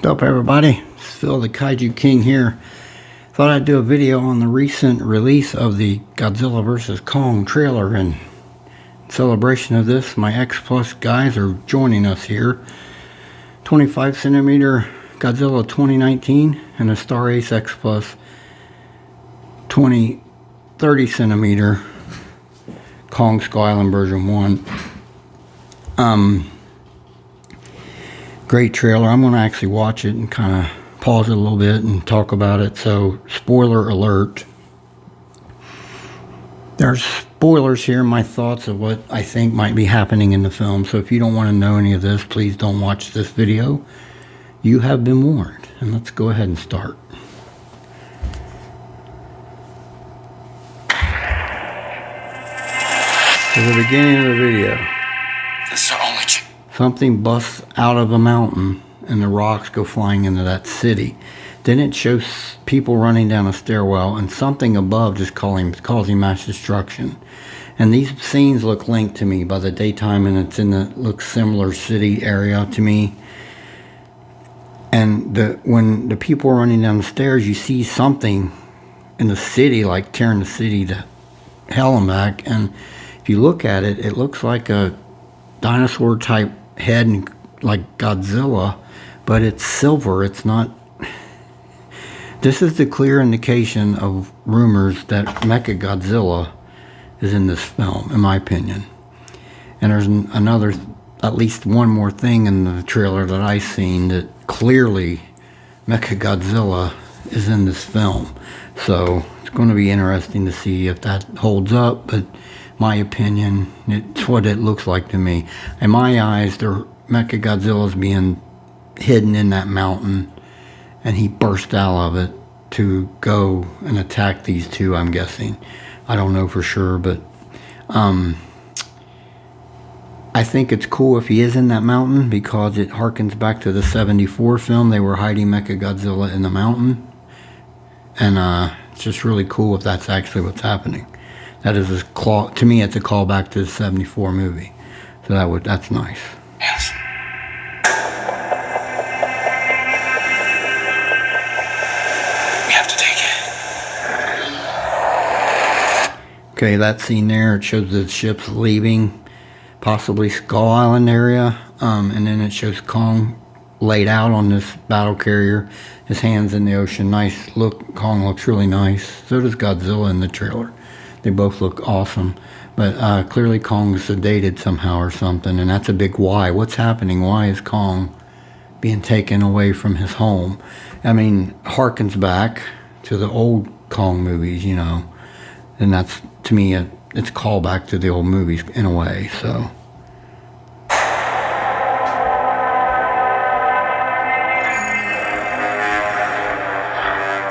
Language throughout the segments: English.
What's up, everybody? It's Phil the Kaiju King here. Thought I'd do a video on the recent release of the Godzilla vs. Kong trailer. And in celebration of this, my X Plus guys are joining us here. 25 centimeter Godzilla 2019 and a Star Ace X Plus 30 centimeter Kong Skull Island version 1. Great trailer. I'm going to actually watch it and kind of pause it a little bit and talk about it. So, spoiler alert. There's spoilers here, my thoughts of what I think might be happening in the film. So if you don't want to know any of this, please don't watch this video. You have been warned. And let's go ahead and start. So the beginning of the video. This is our only chance. Something busts out of a mountain and the rocks go flying into that city. Then it shows people running down a stairwell and something above just causing mass destruction. And these scenes look linked to me by the daytime, and it's in the looks similar city area to me. And when the people are running down the stairs, you see something in the city like tearing the city to hell and back. And if you look at it, it looks like a dinosaur type head, and like Godzilla, but it's silver. It's not. This is the clear indication of rumors that Mechagodzilla is in this film, in my opinion. And there's another, at least one more thing in the trailer that I've seen that clearly Mechagodzilla is in this film. So it's going to be interesting to see if that holds up, but my opinion, it's what it looks like to me. In my eyes, Mechagodzilla's being hidden in that mountain, and he burst out of it to go and attack these two, I'm guessing. I don't know for sure, but I think it's cool if he is in that mountain, because it harkens back to the 74 film. They were hiding Mechagodzilla in the mountain, and it's just really cool if that's actually what's happening. That is to me, it's a callback to the 74 movie. So that's nice. Yes. We have to take it. Okay, that scene there, it shows the ships leaving, possibly Skull Island area, and then it shows Kong laid out on this battle carrier, his hands in the ocean. Nice look. Kong looks really nice. So does Godzilla in the trailer. They both look awesome, but clearly Kong's sedated somehow or something, and that's a big why. What's happening? Why is Kong being taken away from his home? I mean, harkens back to the old Kong movies, you know, and that's, to me, it's a callback to the old movies in a way, so.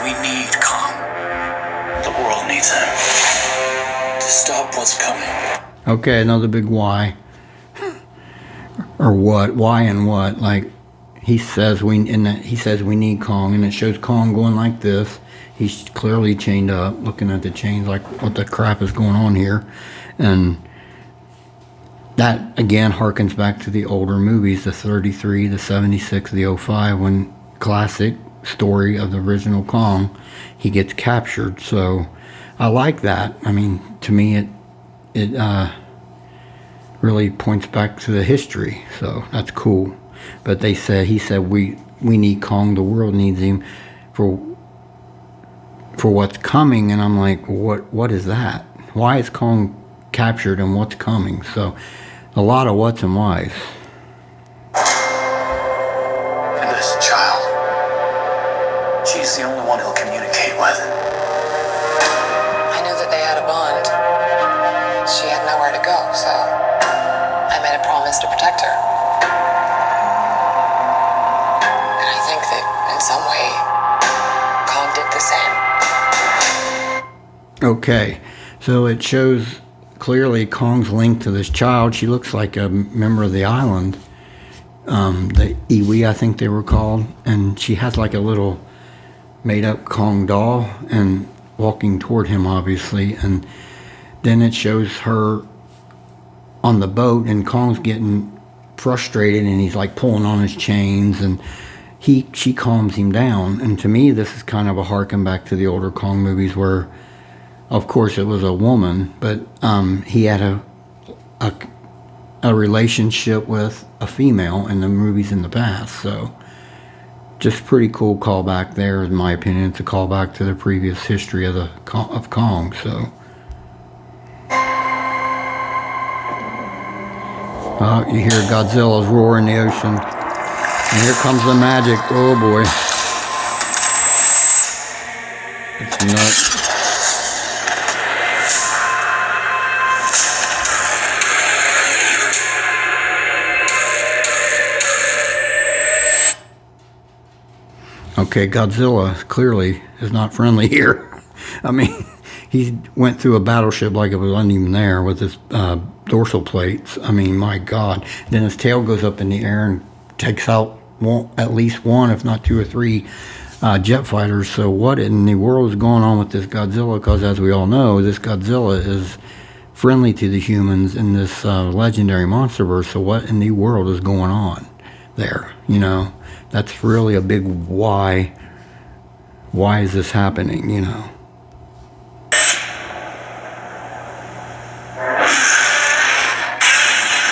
We need Kong. The world needs him. To stop what's coming. Okay, another big why. Or what? Why and what? Like, he says we need Kong, and it shows Kong going like this. He's clearly chained up, looking at the chains like, what the crap is going on here? And that again harkens back to the older movies, the 33, the 76, the 05, when classic story of the original Kong, he gets captured. So I like that. I mean, to me, it really points back to the history, so that's cool. But he said we need Kong. The world needs him for what's coming. And I'm like, what is that? Why is Kong captured and what's coming? So a lot of what's and whys. And this child, she's the only one he'll communicate with. I knew that they had a bond. She had nowhere to go, so I made a promise to protect her. And I think that in some way, Kong did the same. Okay, so it shows clearly Kong's linked to this child. She looks like a member of the island, the Iwi, I think they were called, and she has like a little made-up Kong doll and walking toward him, obviously. And then it shows her on the boat, and Kong's getting frustrated, and he's like pulling on his chains, and she calms him down. And to me, this is kind of a harken back to the older Kong movies where, of course, it was a woman, but he had a relationship with a female in the movies in the past. So just pretty cool callback there, in my opinion. It's a callback to the previous history of Kong. So you hear Godzilla's roar in the ocean. And here comes the magic. Oh boy. It's nuts. Okay, Godzilla clearly is not friendly here. I mean, he went through a battleship like it wasn't even there with his dorsal plates. I mean, my God. Then his tail goes up in the air and takes out at least one, if not two or three jet fighters. So what in the world is going on with this Godzilla? Because as we all know, this Godzilla is friendly to the humans in this legendary monsterverse. So what in the world is going on there? You know, that's really a big why. Why is this happening, you know?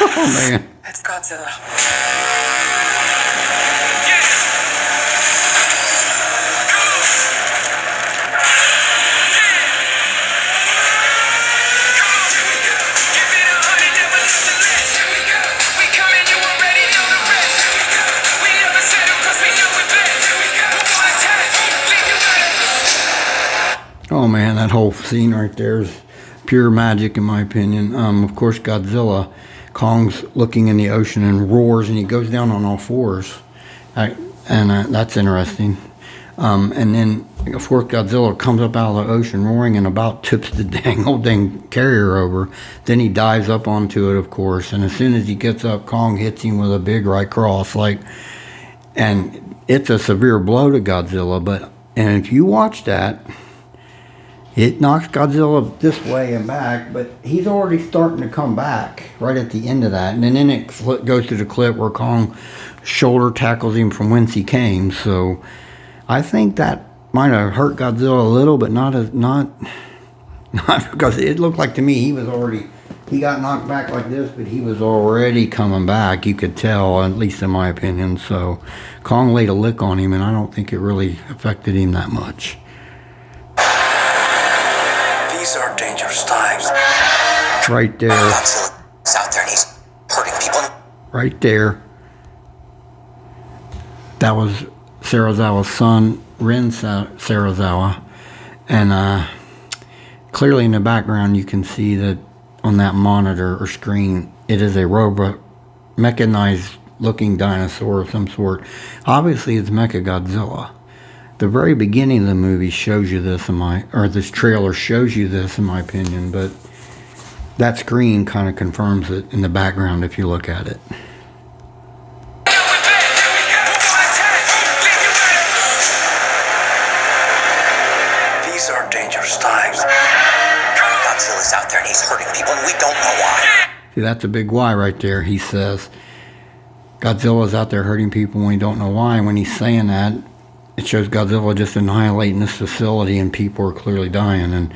Oh, man. It's Godzilla. Oh man, that whole scene right there is pure magic in my opinion. Of course, Godzilla, Kong's looking in the ocean and roars, and he goes down on all fours, and that's interesting. And then, of course, Godzilla comes up out of the ocean roaring and about tips the dang carrier over. Then he dives up onto it, of course, and as soon as he gets up, Kong hits him with a big right cross, and it's a severe blow to Godzilla. And if you watch that, it knocks Godzilla this way and back, but he's already starting to come back right at the end of that. And then it goes to the clip where Kong shoulder tackles him from whence he came. So I think that might have hurt Godzilla a little, but not because it looked like to me he got knocked back like this, but he was already coming back. You could tell, at least in my opinion. So Kong laid a lick on him, and I don't think it really affected him that much. These are dangerous times. Right there. Godzilla's out there and he's hurting people. Right there. That was Serizawa's son, Ren Serizawa. And clearly in the background you can see that on that monitor or screen, it is a robot, mechanized looking dinosaur of some sort. Obviously it's Mechagodzilla. The very beginning of the movie shows you this this trailer shows you this in my opinion, but that screen kind of confirms it in the background if you look at it. These are dangerous times. Godzilla's out there and he's hurting people and we don't know why. See, that's a big why right there. He says Godzilla's out there hurting people and we don't know why. And when he's saying that, it shows Godzilla just annihilating this facility and people are clearly dying. And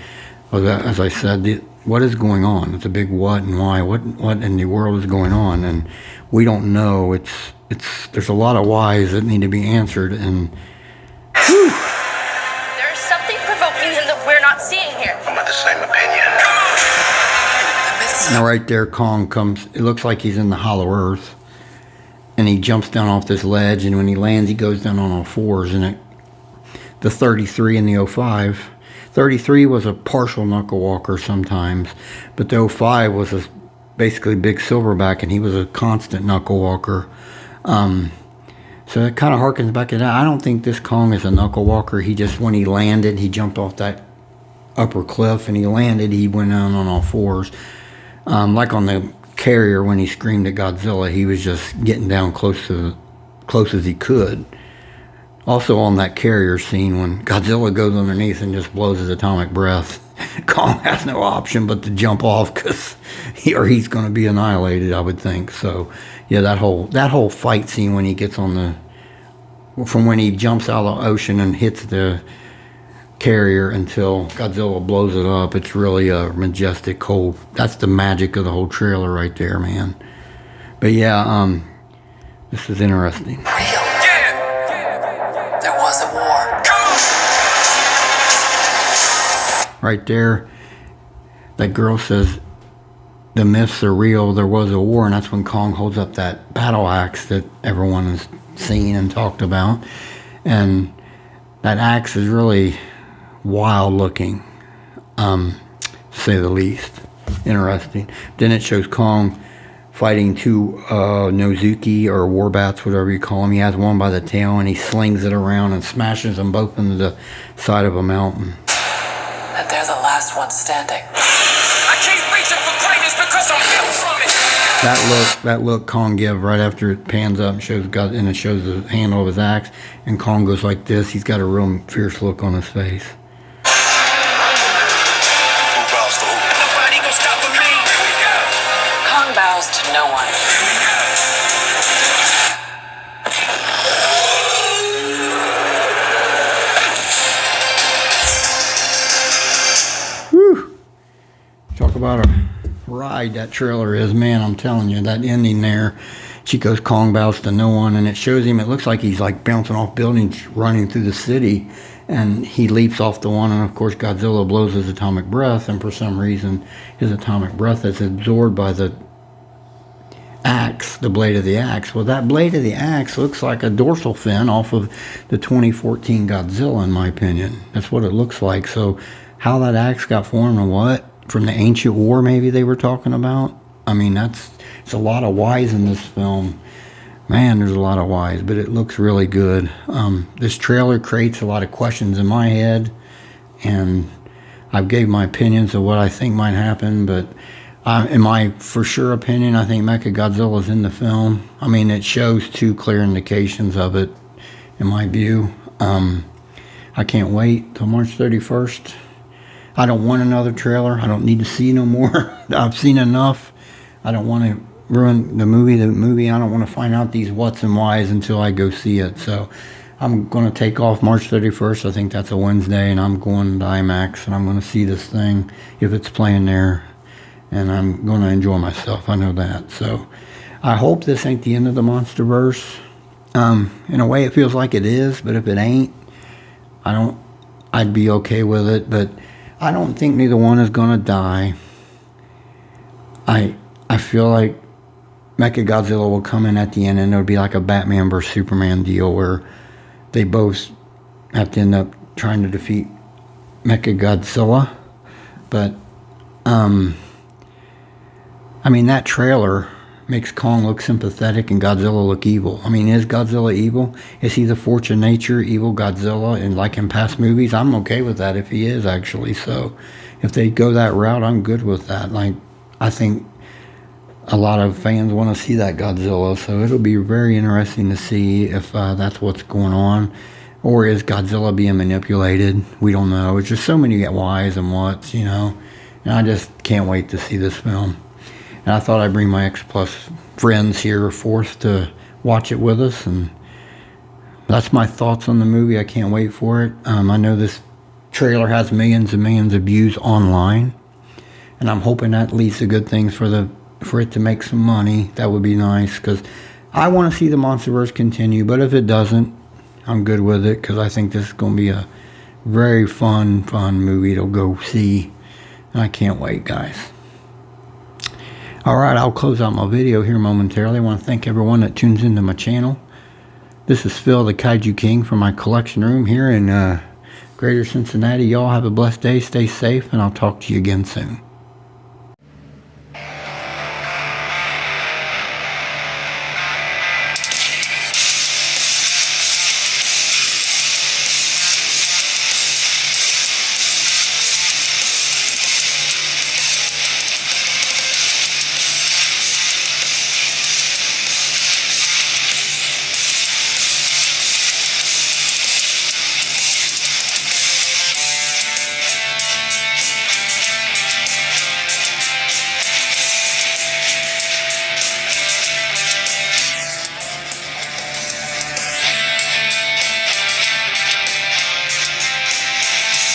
as I said, what is going on? It's a big what and why. What in the world is going on? And we don't know. There's a lot of whys that need to be answered. And whew. There's something provoking him that we're not seeing here. I'm of the same opinion. Now right there, Kong comes. It looks like he's in the hollow earth. And he jumps down off this ledge, and when he lands, he goes down on all fours. And the 33 and the 05. 33 was a partial knuckle walker sometimes, but the 05 was basically big silverback, and he was a constant knuckle walker. So it kind of harkens back to that. I don't think this Kong is a knuckle walker. He just, when he landed, he jumped off that upper cliff, and he landed, he went down on all fours. Like on the carrier when he screamed at Godzilla, he was just getting down close as he could. Also on that carrier scene when Godzilla goes underneath and just blows his atomic breath, Kong has no option but to jump off because he's going to be annihilated, I would think. So yeah, that whole fight scene when he gets on from when he jumps out of the ocean and hits the carrier until Godzilla blows it up. It's really a majestic whole. That's the magic of the whole trailer right there, man. But yeah, this is interesting. Real. Yeah. There was a war. Right there, that girl says the myths are real. There was a war, and that's when Kong holds up that battle axe that everyone has seen and talked about. And that axe is really wild looking, to say the least. Interesting. Then it shows Kong fighting two Nozuki or Warbats, whatever you call them. He has one by the tail and he slings it around and smashes them both into the side of a mountain. And they're the last ones standing. I keep reaching for greatness because I'm built from it. That look Kong give right after it pans up and shows and it shows the handle of his axe, and Kong goes like this. He's got a real fierce look on his face. Nobody gonna stop with me. Kong bows to no one. Whew. Talk about a ride that trailer is, man. I'm telling you, that ending there, she goes Kong bows to no one, and it shows him, it looks like he's like bouncing off buildings running through the city, and he leaps off the one, and of course Godzilla blows his atomic breath, and for some reason his atomic breath is absorbed by the axe, the blade of the axe. Well, that blade of the axe looks like a dorsal fin off of the 2014 Godzilla, in my opinion. That's what it looks like. So how that axe got formed and what, from the ancient war maybe they were talking about. I mean, it's a lot of whys in this film. Man, there's a lot of whys, but it looks really good. This trailer creates a lot of questions in my head, and I've gave my opinions of what I think might happen, but in my for sure opinion, I think Mechagodzilla's in the film. I mean, it shows two clear indications of it, in my view. I can't wait till March 31st. I don't want another trailer. I don't need to see no more. I've seen enough. I don't want to ruin the movie. I don't want to find out these whats and whys until I go see it. So I'm going to take off March 31st. I think that's a Wednesday, and I'm going to IMAX, and I'm going to see this thing if it's playing there, and I'm going to enjoy myself. I know that. So I hope this ain't the end of the MonsterVerse. In a way, it feels like it is, but if it ain't, I'd be okay with it. But I don't think neither one is going to die. I feel like Mechagodzilla will come in at the end, and it'll be like a Batman vs Superman deal where they both have to end up trying to defeat Mechagodzilla. But I mean, that trailer makes Kong look sympathetic and Godzilla look evil. I mean, is Godzilla evil? Is he the force of nature, evil Godzilla, and like in past movies? I'm okay with that if he is, actually. So if they go that route, I'm good with that. Like, I think a lot of fans want to see that Godzilla, so it'll be very interesting to see if that's what's going on. Or is Godzilla being manipulated? We don't know. It's just so many whys and whats, you know. And I just can't wait to see this film. And I thought I'd bring my X Plus friends here forth to watch it with us. And that's my thoughts on the movie. I can't wait for it. I know this trailer has millions and millions of views online. And I'm hoping that leads to good things for it to make some money. That would be nice, because I want to see the MonsterVerse continue. But if it doesn't, I'm good with it, because I think this is going to be a very fun movie to go see. And I can't wait, guys. Alright, I'll close out my video here momentarily. I want to thank everyone that tunes into my channel. This is Phil, the Kaiju King, from my collection room here in Greater Cincinnati. Y'all have a blessed day, stay safe, and I'll talk to you again soon.